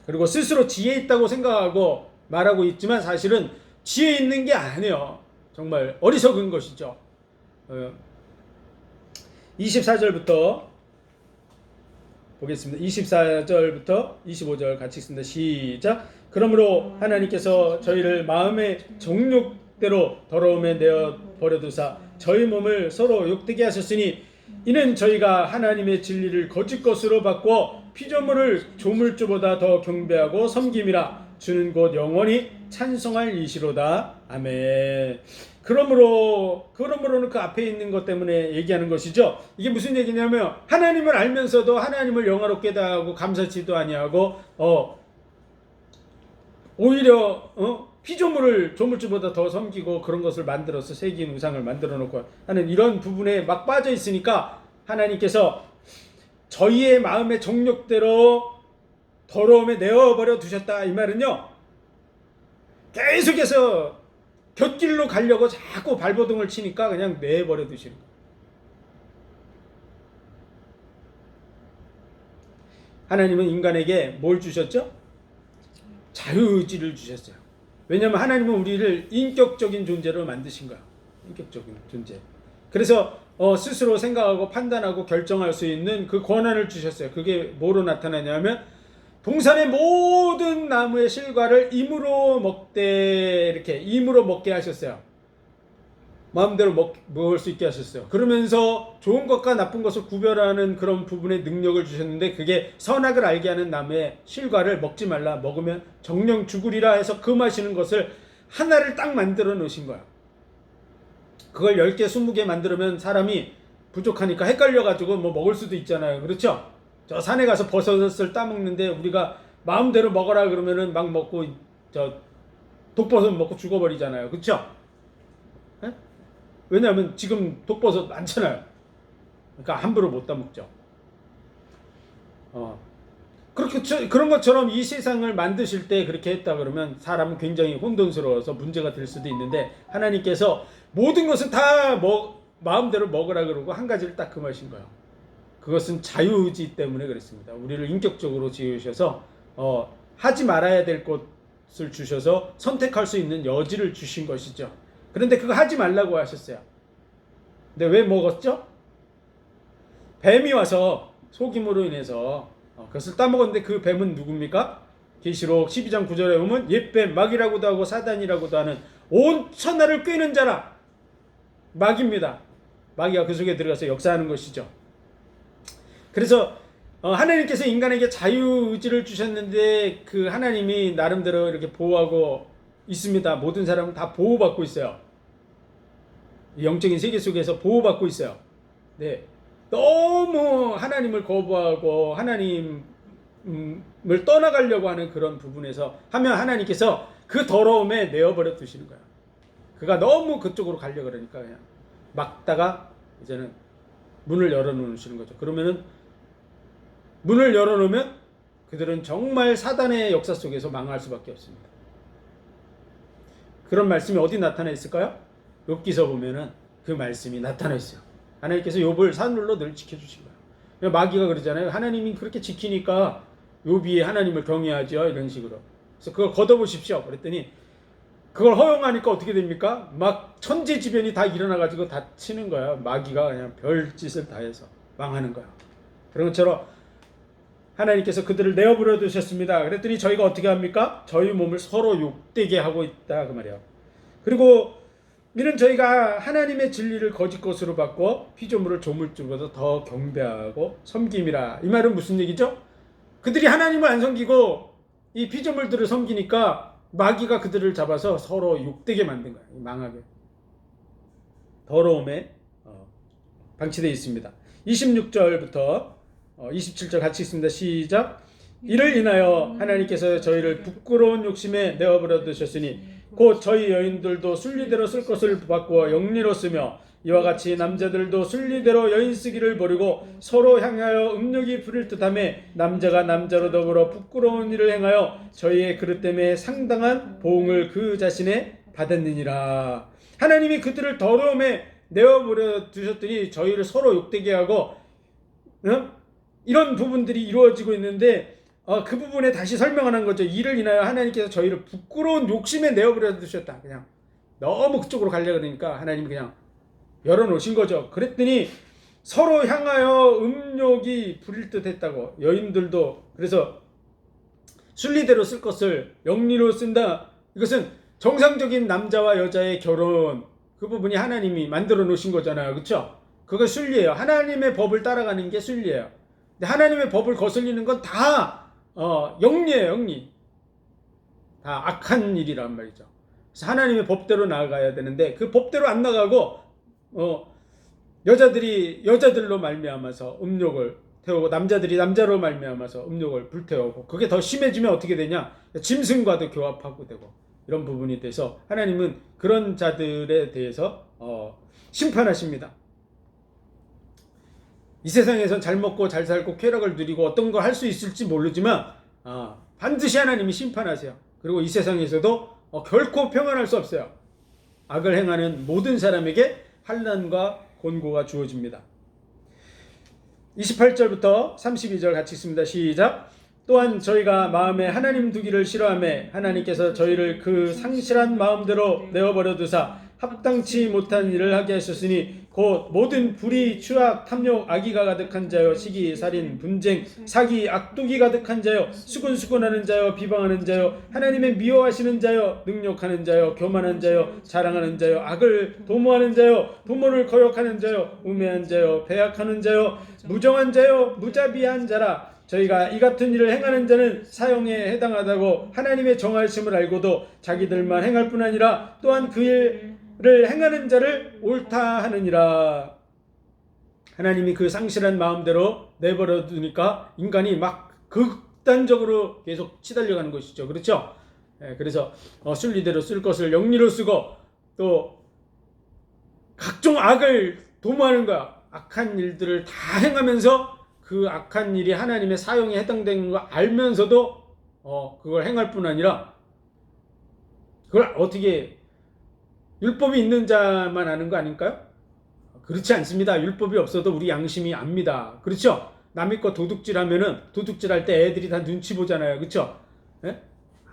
그리고 스스로 지혜 있다고 생각하고 말하고 있지만 사실은 지혜 있는 게 아니에요. 정말 어리석은 것이죠. 24절부터 보겠습니다. 24절부터 25절 같이 읽습니다. 시작. 그러므로 하나님께서 저희를 마음의 정욕대로 더러움에 내어 버려두사 저희 몸을 서로 욕되게 하셨으니 이는 저희가 하나님의 진리를 거짓 것으로 바꾸어 피조물을 조물주보다 더 경배하고 섬김이라. 주는 곧 영원히 찬송할 이시로다. 아멘. 그러므로는 그 앞에 있는 것 때문에 얘기하는 것이죠. 이게 무슨 얘기냐면 하나님을 알면서도 하나님을 영화롭게도 하고 감사치도 아니하고 오히려 피조물을 조물주보다 더 섬기고 그런 것을 만들어서 새긴 우상을 만들어 놓고 하는 이런 부분에 막 빠져 있으니까 하나님께서 저희의 마음의 정욕대로 더러움에 내어버려 두셨다. 이 말은요, 계속해서 곁길로 가려고 자꾸 발버둥을 치니까 그냥 내버려 두시는 거예요. 하나님은 인간에게 뭘 주셨죠? 자유의지를 주셨어요. 왜냐하면 하나님은 우리를 인격적인 존재로 만드신 거야. 인격적인 존재. 그래서 스스로 생각하고 판단하고 결정할 수 있는 그 권한을 주셨어요. 그게 뭐로 나타나냐면 동산의 모든 나무의 실과를 임으로 먹게 하셨어요. 마음대로 먹을 수 있게 하셨어요. 그러면서 좋은 것과 나쁜 것을 구별하는 그런 부분의 능력을 주셨는데 그게 선악을 알게 하는 나무의 실과를 먹지 말라. 먹으면 정령 죽으리라 해서 금하시는 것을 하나를 딱 만들어 놓으신 거야. 그걸 10개, 20개 만들면 사람이 부족하니까 헷갈려가지고 뭐 먹을 수도 있잖아요. 그렇죠? 저 산에 가서 버섯을 따먹는데 우리가 마음대로 먹어라 그러면은 막 먹고 독버섯 먹고 죽어버리잖아요. 그렇죠? 에? 왜냐하면 지금 독버섯 많잖아요. 그러니까 함부로 못 따먹죠. 그런 것처럼 이 세상을 만드실 때 그렇게 했다 그러면 사람은 굉장히 혼돈스러워서 문제가 될 수도 있는데 하나님께서 모든 것은 다 마음대로 먹으라 그러고 한 가지를 딱 금하신 거예요. 그것은 자유의지 때문에 그랬습니다. 우리를 인격적으로 지으셔서 하지 말아야 될 것을 주셔서 선택할 수 있는 여지를 주신 것이죠. 그런데 그거 하지 말라고 하셨어요. 근데 왜 먹었죠? 뱀이 와서 속임으로 인해서 그것을 따먹었는데 그 뱀은 누굽니까? 계시록 12장 9절에 보면 옛뱀, 마귀라고도 하고 사단이라고도 하는 온 천하를 꿰는 자라. 마귀입니다. 마귀가 그 속에 들어가서 역사하는 것이죠. 그래서 하나님께서 인간에게 자유의지를 주셨는데 그 하나님이 나름대로 이렇게 보호하고 있습니다. 모든 사람은 다 보호받고 있어요. 영적인 세계 속에서 보호받고 있어요. 네. 너무 하나님을 거부하고 하나님을 떠나가려고 하는 그런 부분에서 하면 하나님께서 그 더러움에 내어버려 두시는 거예요. 그가 너무 그쪽으로 가려고 그러니까 그냥 막다가 이제는 문을 열어놓으시는 거죠. 그러면은 문을 열어놓으면 그들은 정말 사단의 역사 속에서 망할 수밖에 없습니다. 그런 말씀이 어디 나타나 있을까요? 욥기서 보면은 그 말씀이 나타나 있어요. 하나님께서 욥을 산울로 늘 지켜주신 거예요. 마귀가 그러잖아요. 하나님이 그렇게 지키니까 욥이 하나님을 경외하죠. 이런 식으로. 그래서 그걸 걷어보십시오. 그랬더니 그걸 허용하니까 어떻게 됩니까? 막 천재지변이 다 일어나가지고 다 치는 거야. 마귀가 그냥 별짓을 다 해서 망하는 거야. 그런 것처럼 하나님께서 그들을 내어버려 두셨습니다. 그랬더니 저희가 어떻게 합니까? 저희 몸을 서로 욕되게 하고 있다 그 말이야. 그리고 이는 저희가 하나님의 진리를 거짓 것으로 바꿔 피조물을 조물주보다 더 경배하고 섬김이라. 이 말은 무슨 얘기죠? 그들이 하나님을 안 섬기고 이 피조물들을 섬기니까 마귀가 그들을 잡아서 서로 욕되게 만든 거야. 망하게. 더러움에 방치되어 있습니다. 26절부터 27절 같이 있습니다. 시작. 이를 인하여 하나님께서 저희를 부끄러운 욕심에 내어버려 두셨으니 곧 저희 여인들도 순리대로 쓸 것을 바꾸어 영리로 쓰며 이와 같이 남자들도 순리대로 여인 쓰기를 버리고 서로 향하여 음욕이 부릴 듯하며 남자가 남자로 더불어 부끄러운 일을 행하여 저희의 그릇 때문에 상당한 보응을 그 자신에 받았느니라. 하나님이 그들을 더러움에 내어버려 두셨더니 저희를 서로 욕되게 하고 이런 부분들이 이루어지고 있는데 그 부분에 다시 설명하는 거죠. 이를 인하여 하나님께서 저희를 부끄러운 욕심에 내어버려 두셨다. 그냥 너무 그쪽으로 가려고 그러니까 하나님이 그냥 열어놓으신 거죠. 그랬더니 서로 향하여 음욕이 부릴 듯 했다고. 여인들도 그래서 순리대로 쓸 것을 영리로 쓴다. 이것은 정상적인 남자와 여자의 결혼, 그 부분이 하나님이 만들어 놓으신 거잖아요. 그렇죠? 그거 순리예요. 하나님의 법을 따라가는 게 순리예요. 근데 하나님의 법을 거슬리는 건 다 영리예요. 영리. 다 악한 일이란 말이죠. 그래서 하나님의 법대로 나아가야 되는데 그 법대로 안 나가고 여자들이 여자들로 말미암아서 음욕을 태우고 남자들이 남자로 말미암아서 음욕을 불태우고 그게 더 심해지면 어떻게 되냐? 짐승과도 교합하고 되고 이런 부분이 돼서 하나님은 그런 자들에 대해서 심판하십니다. 이 세상에서 잘 먹고 잘 살고 쾌락을 누리고 어떤 걸 할 수 있을지 모르지만 반드시 하나님이 심판하세요. 그리고 이 세상에서도 결코 평안할 수 없어요. 악을 행하는 모든 사람에게 환난과 곤고가 주어집니다. 28절부터 32절 같이 있습니다. 시작. 또한 저희가 마음에 하나님 두기를 싫어하며 하나님께서 저희를 그 상실한 마음대로 내어버려 두사 합당치 못한 일을 하게 하셨으니 곧 모든 불의, 추악, 탐욕, 악의가 가득한 자요 시기, 살인, 분쟁, 사기, 악독이 가득한 자요 수군수군하는 자요 비방하는 자요 하나님의 미워하시는 자요 능욕하는 자요 교만한 자요 자랑하는 자요 악을 도모하는 자요 부모를 거역하는 자요 우매한 자요 배약하는 자요 무정한 자요 무자비한 자라. 저희가 이 같은 일을 행하는 자는 사형에 해당하다고 하나님의 정하심을 알고도 자기들만 행할 뿐 아니라 또한 그 일을 행하는 자를 옳다 하느니라. 하나님이 그 상실한 마음대로 내버려 두니까 인간이 막 극단적으로 계속 치달려가는 것이죠. 그렇죠? 그래서 순리대로 쓸 것을 영리로 쓰고 또 각종 악을 도모하는 거야. 악한 일들을 다 행하면서 그 악한 일이 하나님의 사형에 해당되는 거 알면서도 그걸 행할 뿐 아니라 그걸 어떻게 율법이 있는 자만 아는 거 아닐까요? 그렇지 않습니다. 율법이 없어도 우리 양심이 압니다. 그렇죠? 남의 거 도둑질하면은 도둑질할 때 애들이 다 눈치 보잖아요. 그렇죠? 예?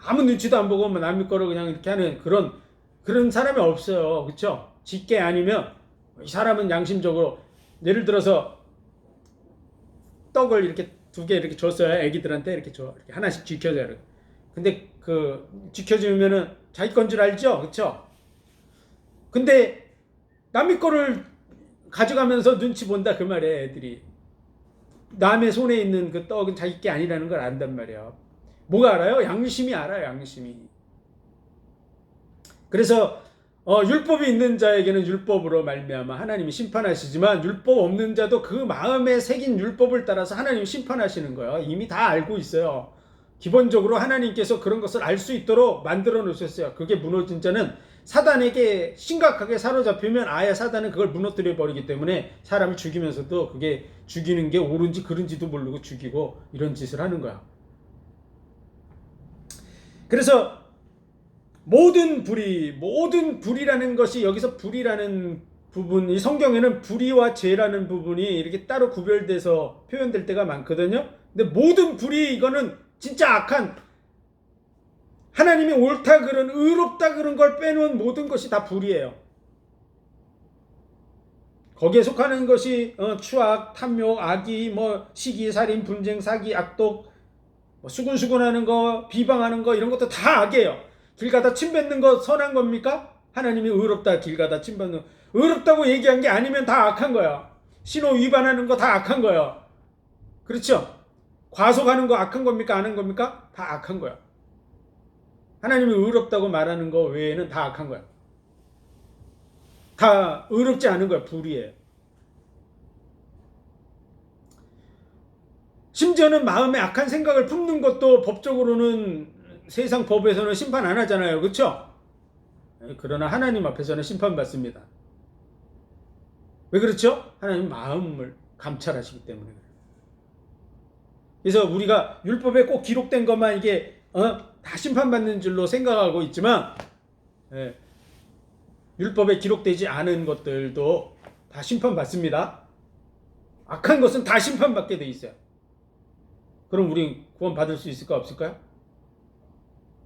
아무 눈치도 안 보고 남의 거를 그냥 이렇게 하는 그런 사람이 없어요. 그렇죠? 짙게 아니면 이 사람은 양심적으로 예를 들어서 떡을 이렇게 2개 이렇게 줬어요. 애기들한테 이렇게 줘. 이렇게 하나씩 지켜줘요. 근데 그 지켜주면은 자기 건 줄 알죠? 그렇죠? 근데 남의 거를 가져가면서 눈치 본다 그 말이에요. 애들이 남의 손에 있는 그 떡은 자기 게 아니라는 걸 안단 말이에요. 뭐가 알아요? 양심이 알아요. 양심이. 그래서 율법이 있는 자에게는 율법으로 말미암아 하나님이 심판하시지만 율법 없는 자도 그 마음에 새긴 율법을 따라서 하나님이 심판하시는 거예요. 이미 다 알고 있어요. 기본적으로 하나님께서 그런 것을 알 수 있도록 만들어 놓으셨어요. 그게 무너진 자는 사단에게 심각하게 사로잡히면 아예 사단은 그걸 무너뜨려 버리기 때문에 사람을 죽이면서도 그게 죽이는 게 옳은지 그른지도 모르고 죽이고 이런 짓을 하는 거야. 그래서 모든 불의라는 것이 여기서 불의라는 부분, 이 성경에는 불의와 죄라는 부분이 이렇게 따로 구별돼서 표현될 때가 많거든요. 근데 모든 불의, 이거는 진짜 악한, 하나님이 옳다 그런, 의롭다 그런 걸 빼놓은 모든 것이 다 불의예요. 거기에 속하는 것이 추악, 탐욕, 악의, 시기, 살인, 분쟁, 사기, 악독, 수군수군하는 거, 비방하는 거, 이런 것도 다 악이에요. 길 가다 침 뱉는 거 선한 겁니까? 하나님이 의롭다, 길 가다 침 뱉는 거. 의롭다고 얘기한 게 아니면 다 악한 거야. 신호 위반하는 거 다 악한 거야. 그렇죠? 과속하는 거 악한 겁니까? 안 한 겁니까? 다 악한 거야. 하나님이 의롭다고 말하는 거 외에는 다 악한 거야. 다 의롭지 않은 거야. 불의예요. 심지어는 마음에 악한 생각을 품는 것도 법적으로는 세상 법에서는 심판 안 하잖아요. 그렇죠? 그러나 하나님 앞에서는 심판받습니다. 왜 그렇죠? 하나님 마음을 감찰하시기 때문에 그래요. 그래서 우리가 율법에 꼭 기록된 것만 이게 다 심판받는 줄로 생각하고 있지만, 율법에 기록되지 않은 것들도 다 심판받습니다. 악한 것은 다 심판받게 돼 있어요. 그럼 우리 구원 받을 수 있을까 없을까요?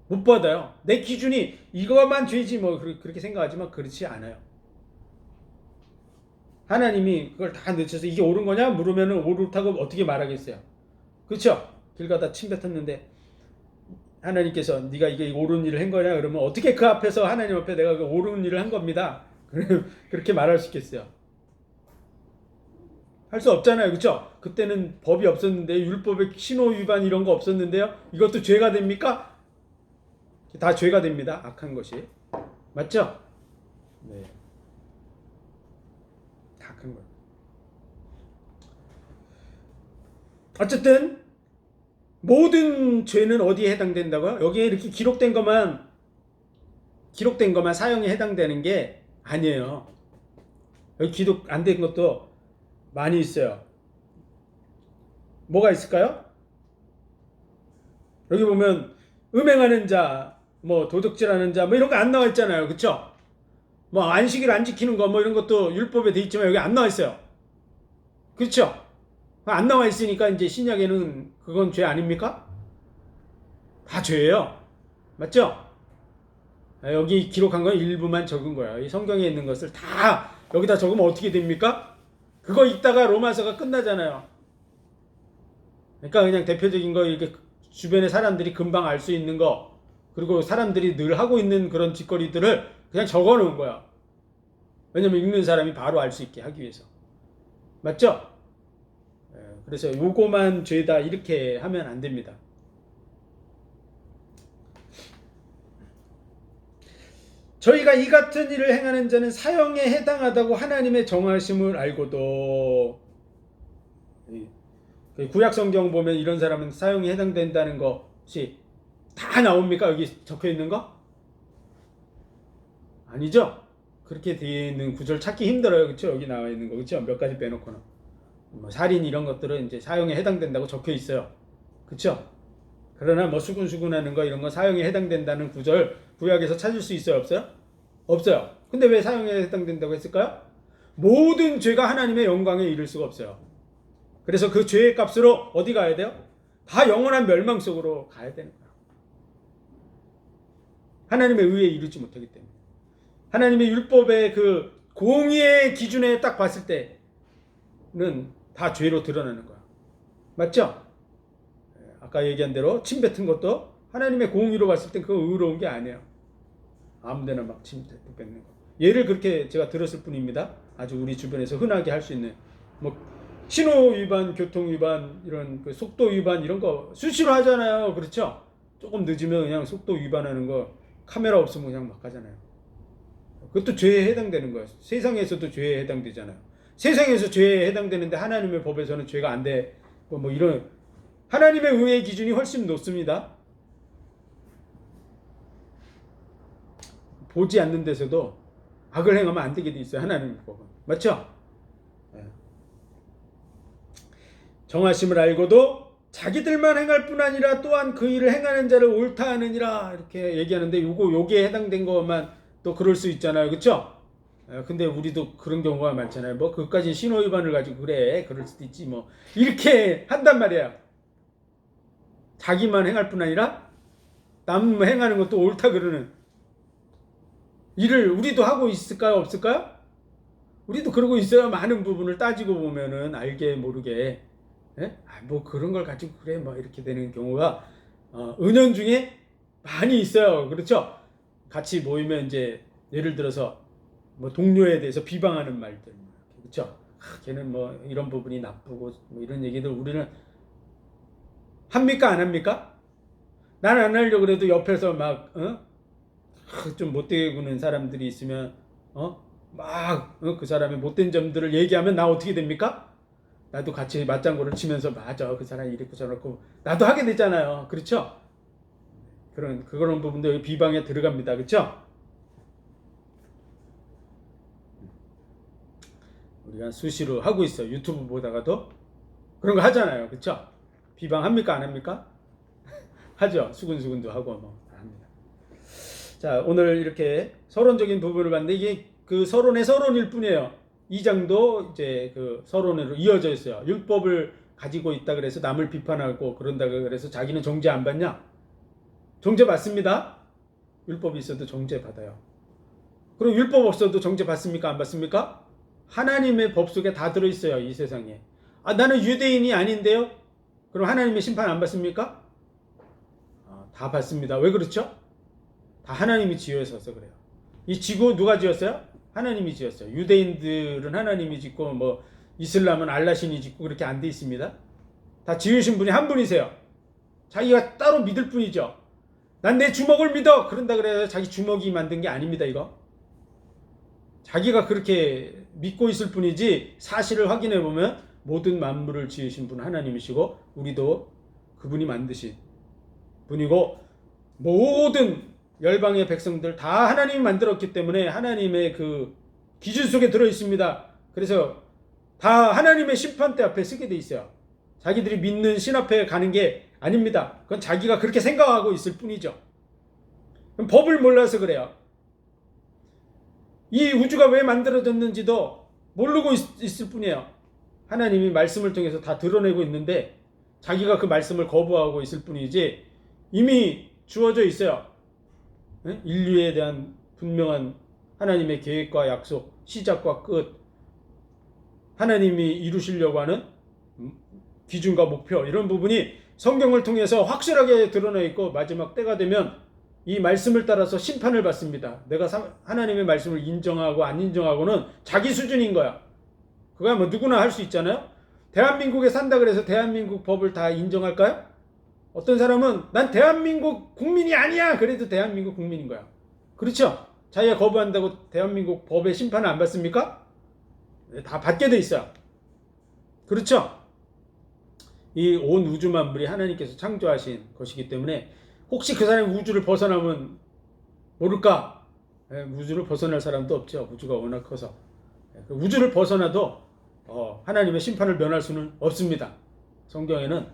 못 받아요. 내 기준이 이거만 죄지 그렇게 생각하지만 그렇지 않아요. 하나님이 그걸 다 늦춰서 이게 옳은 거냐 물으면 옳다고 어떻게 말하겠어요? 그렇죠? 길 가다 침 뱉었는데 하나님께서 네가 이게 옳은 일을 한 거냐 그러면 어떻게 그 앞에서 하나님 앞에 내가 그 옳은 일을 한 겁니다. 그렇게 말할 수 있겠어요? 할 수 없잖아요. 그렇죠? 그때는 법이 없었는데, 율법의 신호 위반 이런 거 없었는데요. 이것도 죄가 됩니까? 다 죄가 됩니다. 악한 것이. 맞죠? 네. 다 악한 거예요. 어쨌든 모든 죄는 어디에 해당된다고요? 여기에 이렇게 기록된 것만 사형에 해당되는 게 아니에요. 여기 기록 안 된 것도 많이 있어요. 뭐가 있을까요? 여기 보면 음행하는 자, 도둑질하는 자, 이런 거 안 나와 있잖아요. 그렇죠? 안식일 안 지키는 거 이런 것도 율법에 돼 있지만 여기 안 나와 있어요. 그렇죠? 안 나와 있으니까 이제 신약에는 그건 죄 아닙니까? 다 죄예요. 맞죠? 여기 기록한 건 일부만 적은 거야. 이 성경에 있는 것을 다 여기다 적으면 어떻게 됩니까? 그거 읽다가 로마서가 끝나잖아요. 그러니까 그냥 대표적인 거 이렇게 주변의 사람들이 금방 알 수 있는 거, 그리고 사람들이 늘 하고 있는 그런 짓거리들을 그냥 적어 놓은 거야. 왜냐면 읽는 사람이 바로 알 수 있게 하기 위해서. 맞죠? 그래서 요거만 죄다 이렇게 하면 안 됩니다. 저희가 이 같은 일을 행하는 자는 사형에 해당하다고 하나님의 정하심을 알고도, 구약 성경 보면 이런 사람은 사형에 해당된다는 것이 다 나옵니까? 여기 적혀 있는 거? 아니죠? 그렇게 되어 있는 구절 찾기 힘들어요. 그렇죠? 여기 나와 있는 거. 그렇죠? 몇 가지 빼놓고는. 살인 이런 것들은 이제 사형에 해당된다고 적혀 있어요. 그렇죠? 그러나 수군수군하는 거 이런 거 사형에 해당된다는 구절 구약에서 찾을 수 있어요? 없어요? 없어요. 근데 왜 사형에 해당된다고 했을까요? 모든 죄가 하나님의 영광에 이를 수가 없어요. 그래서 그 죄의 값으로 어디 가야 돼요? 다 영원한 멸망 속으로 가야 되는 거예요. 하나님의 의에 이르지 못하기 때문에. 하나님의 율법의 그 공의의 기준에 딱 봤을 때는 다 죄로 드러나는 거야. 맞죠? 아까 얘기한 대로 침 뱉은 것도 하나님의 공의로 봤을 때 그거 의로운 게 아니에요. 아무데나 막 침 뱉는 거. 예를 그렇게 제가 들었을 뿐입니다. 아주 우리 주변에서 흔하게 할 수 있는 신호 위반, 교통 위반, 이런 그 속도 위반 이런 거 수시로 하잖아요. 그렇죠? 조금 늦으면 그냥 속도 위반하는 거 카메라 없으면 그냥 막 하잖아요. 그것도 죄에 해당되는 거예요. 세상에서도 죄에 해당되잖아요. 세상에서 죄에 해당되는데 하나님의 법에서는 죄가 안 돼. 이런 하나님의 의의 기준이 훨씬 높습니다. 보지 않는 데서도 악을 행하면 안 되게 돼 있어요. 하나님의 법은. 맞죠? 정하심을 알고도 자기들만 행할 뿐 아니라 또한 그 일을 행하는 자를 옳다 하느니라 이렇게 얘기하는데 요게 해당된 것만 또 그럴 수 있잖아요. 그렇죠? 근데 우리도 그런 경우가 많잖아요. 뭐 그까지 신호 위반을 가지고 그래 그럴 수도 있지 뭐 이렇게 한단 말이에요. 자기만 행할 뿐 아니라 남 행하는 것도 옳다 그러는 일을 우리도 하고 있을까요? 없을까요? 우리도 그러고 있어야 많은 부분을 따지고 보면은 알게 모르게 뭐 그런 걸 가지고 그래 뭐 이렇게 되는 경우가 은연중에 많이 있어요. 그렇죠? 같이 모이면 이제 예를 들어서 뭐 동료에 대해서 비방하는 말들, 그렇죠? 걔는 뭐 이런 부분이 나쁘고 뭐 이런 얘기들 우리는 합니까 안 합니까? 난 안 하려고 그래도 옆에서 막 좀 못되게 구는 사람들이 있으면 막 그 사람의 못된 점들을 얘기하면 나 어떻게 됩니까? 나도 같이 맞장구를 치면서 맞아 그 사람이 이랬고 저랬고 나도 하게 되잖아요. 그렇죠? 그런 부분도 비방에 들어갑니다. 그렇죠? 우리가 수시로 하고 있어. 유튜브 보다가도 그런 거 하잖아요. 그렇죠? 비방합니까 안 합니까? 하죠. 수근수근도 하고 뭐 합니다. 자, 오늘 이렇게 서론적인 부분을 봤는데 이게 그 서론의 서론일 뿐이에요. 2장도 이제 그 서론으로 이어져 있어요. 율법을 가지고 있다 그래서 남을 비판하고 그런다 그래서 자기는 정죄 안 받냐? 정죄 받습니다. 율법이 있어도 정죄 받아요. 그럼 율법 없어도 정죄 받습니까? 안 받습니까? 하나님의 법 속에 다 들어있어요. 이 세상에. 나는 유대인이 아닌데요? 그럼 하나님의 심판 안 받습니까? 다 받습니다. 왜 그렇죠? 다 하나님이 지어서 그래요. 이 지구 누가 지었어요? 하나님이 지었어요. 유대인들은 하나님이 짓고 뭐 이슬람은 알라신이 짓고 그렇게 안 돼 있습니다. 다 지으신 분이 한 분이세요. 자기가 따로 믿을 뿐이죠. 난 내 주먹을 믿어. 그런다 그래서 자기 주먹이 만든 게 아닙니다. 이거. 자기가 그렇게 믿고 있을 뿐이지 사실을 확인해 보면 모든 만물을 지으신 분 하나님이시고 우리도 그분이 만드신 분이고 모든 열방의 백성들 다 하나님이 만들었기 때문에 하나님의 그 기준 속에 들어 있습니다. 그래서 다 하나님의 심판대 앞에 서게 돼 있어요. 자기들이 믿는 신 앞에 가는 게 아닙니다. 그건 자기가 그렇게 생각하고 있을 뿐이죠. 법을 몰라서 그래요. 이 우주가 왜 만들어졌는지도 모르고 있을 뿐이에요. 하나님이 말씀을 통해서 다 드러내고 있는데 자기가 그 말씀을 거부하고 있을 뿐이지 이미 주어져 있어요. 인류에 대한 분명한 하나님의 계획과 약속, 시작과 끝, 하나님이 이루시려고 하는 기준과 목표 이런 부분이 성경을 통해서 확실하게 드러나 있고 마지막 때가 되면 이 말씀을 따라서 심판을 받습니다. 내가 하나님의 말씀을 인정하고 안 인정하고는 자기 수준인 거야. 그거 뭐 누구나 할 수 있잖아요. 대한민국에 산다 그래서 대한민국 법을 다 인정할까요? 어떤 사람은 난 대한민국 국민이 아니야. 그래도 대한민국 국민인 거야. 그렇죠? 자기가 거부한다고 대한민국 법의 심판을 안 받습니까? 다 받게 돼 있어요. 그렇죠? 이 온 우주 만물이 하나님께서 창조하신 것이기 때문에 혹시 그 사람이 우주를 벗어나면 모를까? 우주를 벗어날 사람도 없죠. 우주가 워낙 커서. 우주를 벗어나도 하나님의 심판을 면할 수는 없습니다. 성경에는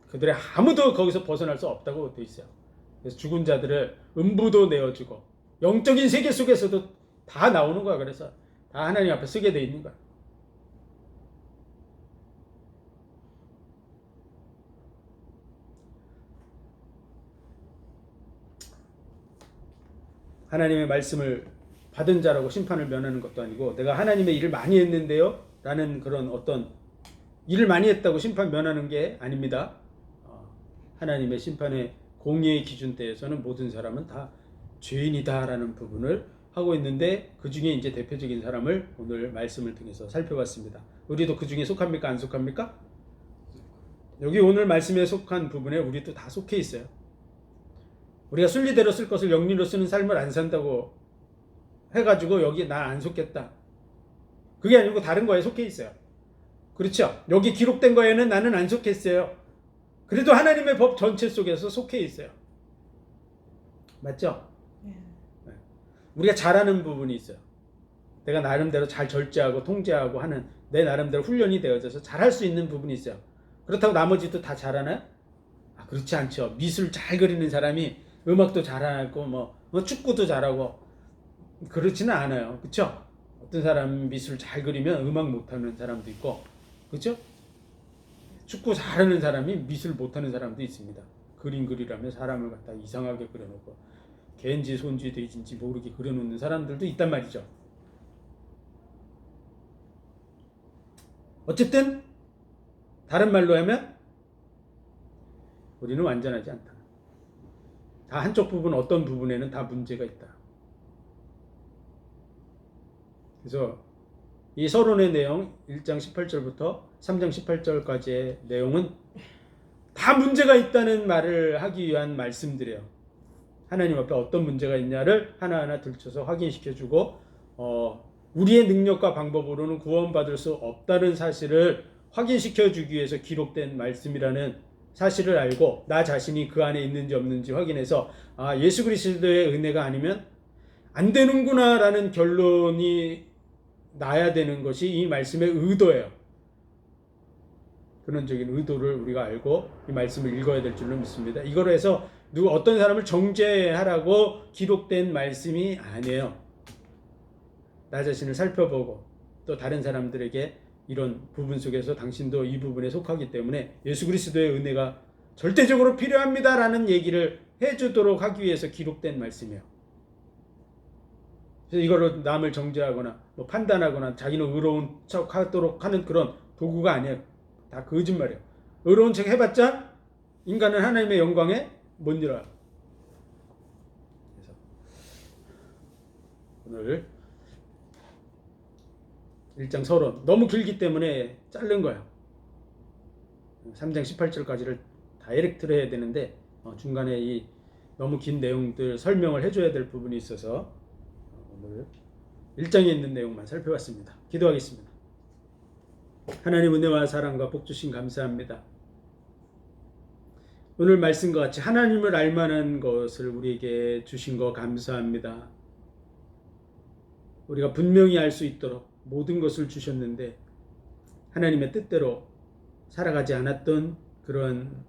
그들의 아무도 거기서 벗어날 수 없다고 되어 있어요. 그래서 죽은 자들을 음부도 내어주고 영적인 세계 속에서도 다 나오는 거야. 그래서 다 하나님 앞에 쓰게 돼 있는 거야. 하나님의 말씀을 받은 자라고 심판을 면하는 것도 아니고 내가 하나님의 일을 많이 했는데요 라는 그런 어떤 일을 많이 했다고 심판 면하는 게 아닙니다. 하나님의 심판의 공의의 기준대에서는 모든 사람은 다 죄인이다 라는 부분을 하고 있는데 그 중에 이제 대표적인 사람을 오늘 말씀을 통해서 살펴봤습니다. 우리도 그 중에 속합니까 안 속합니까? 여기 오늘 말씀에 속한 부분에 우리도 다 속해 있어요. 우리가 순리대로 쓸 것을 영리로 쓰는 삶을 안 산다고 해가지고 여기 난 안 속겠다. 그게 아니고 다른 거에 속해 있어요. 그렇죠? 여기 기록된 거에는 나는 안 속했어요. 그래도 하나님의 법 전체 속에서 속해 있어요. 맞죠? 네. 우리가 잘하는 부분이 있어요. 내가 나름대로 잘 절제하고 통제하고 하는 내 나름대로 훈련이 되어져서 잘할 수 있는 부분이 있어요. 그렇다고 나머지도 다 잘하나요? 그렇지 않죠. 미술 잘 그리는 사람이 음악도 잘하고 뭐 축구도 잘하고 그렇지는 않아요. 그렇죠? 어떤 사람 미술 잘 그리면 음악 못하는 사람도 있고, 그렇죠? 축구 잘하는 사람이 미술 못하는 사람도 있습니다. 그림 그리라면 사람을 갖다 이상하게 그려놓고 개인지 손지 돼지인지 모르게 그려놓는 사람들도 있단 말이죠. 어쨌든 다른 말로 하면 우리는 완전하지 않다. 다 한쪽 부분, 어떤 부분에는 다 문제가 있다. 그래서 이 서론의 내용 1장 18절부터 3장 18절까지의 내용은 다 문제가 있다는 말을 하기 위한 말씀들이에요. 하나님 앞에 어떤 문제가 있냐를 하나하나 들춰서 확인시켜주고 우리의 능력과 방법으로는 구원받을 수 없다는 사실을 확인시켜주기 위해서 기록된 말씀이라는 사실을 알고 나 자신이 그 안에 있는지 없는지 확인해서 예수 그리스도의 은혜가 아니면 안 되는구나 라는 결론이 나야 되는 것이 이 말씀의 의도예요. 근원적인 의도를 우리가 알고 이 말씀을 읽어야 될 줄로 믿습니다. 이거로 해서 어떤 사람을 정죄하라고 기록된 말씀이 아니에요. 나 자신을 살펴보고 또 다른 사람들에게 이런 부분 속에서 당신도 이 부분에 속하기 때문에 예수 그리스도의 은혜가 절대적으로 필요합니다라는 얘기를 해주도록 하기 위해서 기록된 말씀이에요. 그래서 이걸로 남을 정죄하거나 뭐 판단하거나 자기는 의로운 척하도록 하는 그런 도구가 아니에요. 다 거짓말이에요. 의로운 척 해봤자 인간은 하나님의 영광에 못 이뤄요. 그래서 오늘 1장 서론 너무 길기 때문에 자른 거예요. 3장 18절까지를 다이렉트로 해야 되는데 중간에 이 너무 긴 내용들 설명을 해줘야 될 부분이 있어서 오늘 1장에 있는 내용만 살펴봤습니다. 기도하겠습니다. 하나님 은혜와 사랑과 복 주신 감사합니다. 오늘 말씀과 같이 하나님을 알만한 것을 우리에게 주신 거 감사합니다. 우리가 분명히 알 수 있도록 모든 것을 주셨는데 하나님의 뜻대로 살아가지 않았던 그런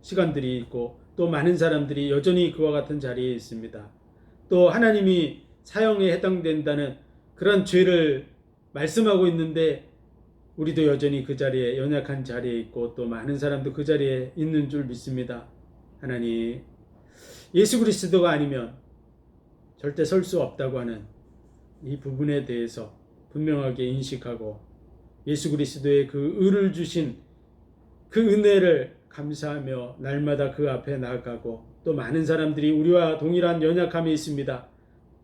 시간들이 있고 또 많은 사람들이 여전히 그와 같은 자리에 있습니다. 또 하나님이 사형에 해당된다는 그런 죄를 말씀하고 있는데 우리도 여전히 그 자리에 연약한 자리에 있고 또 많은 사람도 그 자리에 있는 줄 믿습니다. 하나님, 예수 그리스도가 아니면 절대 설 수 없다고 하는 이 부분에 대해서 분명하게 인식하고 예수 그리스도의 그 의를 주신 그 은혜를 감사하며 날마다 그 앞에 나아가고 또 많은 사람들이 우리와 동일한 연약함이 있습니다.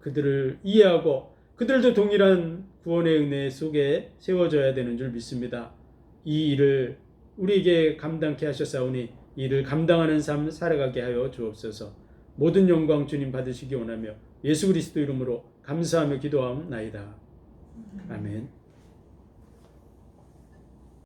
그들을 이해하고 그들도 동일한 구원의 은혜 속에 세워져야 되는 줄 믿습니다. 이 일을 우리에게 감당케 하셨사오니 이 일을 감당하는 삶 살아가게 하여 주옵소서. 모든 영광 주님 받으시기 원하며 예수 그리스도 이름으로 감사하며 기도하옵나이다. 아멘.